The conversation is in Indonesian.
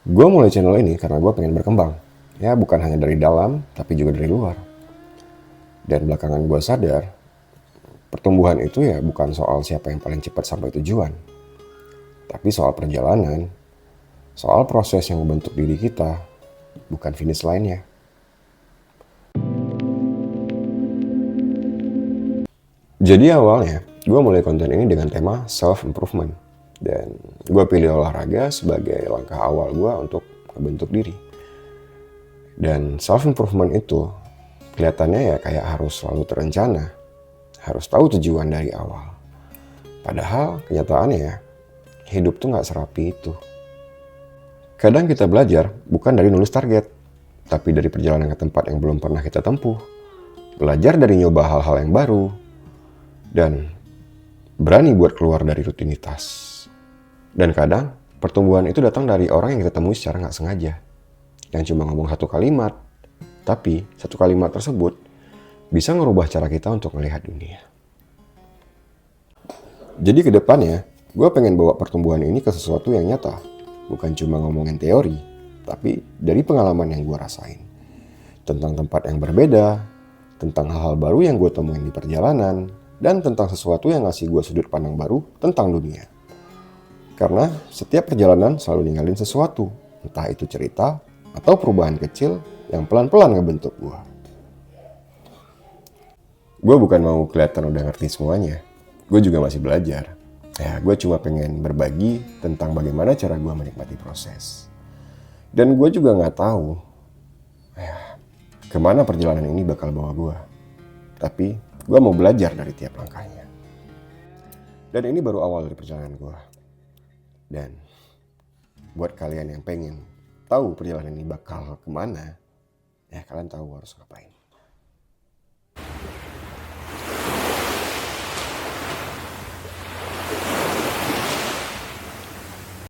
Gue mulai channel ini karena gue pengen berkembang. Ya bukan hanya dari dalam, tapi juga dari luar. Dan belakangan gue sadar, pertumbuhan itu ya bukan soal siapa yang paling cepat sampai tujuan. Tapi soal perjalanan, soal proses yang membentuk diri kita, bukan finish line-nya. Jadi awalnya, gue mulai konten ini dengan tema self-improvement. Dan gue pilih olahraga sebagai langkah awal gue untuk membentuk diri. Dan self-improvement itu kelihatannya ya kayak harus selalu terencana. Harus tahu tujuan dari awal. Padahal kenyataannya ya, hidup tuh gak serapi itu. Kadang kita belajar bukan dari nulis target, tapi dari perjalanan ke tempat yang belum pernah kita tempuh. Belajar dari nyoba hal-hal yang baru. Dan berani buat keluar dari rutinitas. Dan kadang pertumbuhan itu datang dari orang yang kita temui secara gak sengaja. Yang cuma ngomong satu kalimat, tapi satu kalimat tersebut bisa ngerubah cara kita untuk melihat dunia. Jadi ke depannya, gue pengen bawa pertumbuhan ini ke sesuatu yang nyata. Bukan cuma ngomongin teori, tapi dari pengalaman yang gue rasain. Tentang tempat yang berbeda, tentang hal-hal baru yang gue temuin di perjalanan, dan tentang sesuatu yang ngasih gue sudut pandang baru tentang dunia. Karena setiap perjalanan selalu ninggalin sesuatu, entah itu cerita atau perubahan kecil yang pelan-pelan ngebentuk gue. Gue bukan mau kelihatan udah ngerti semuanya, gue juga masih belajar. Ya, gue cuma pengen berbagi tentang bagaimana cara gue menikmati proses. Dan gue juga gak tahu kemana perjalanan ini bakal bawa gue. Tapi gue mau belajar dari tiap langkahnya. Dan ini baru awal dari perjalanan gue. Dan buat kalian yang pengen tahu perjalanan ini bakal kemana, ya kalian tahu harus ngapain.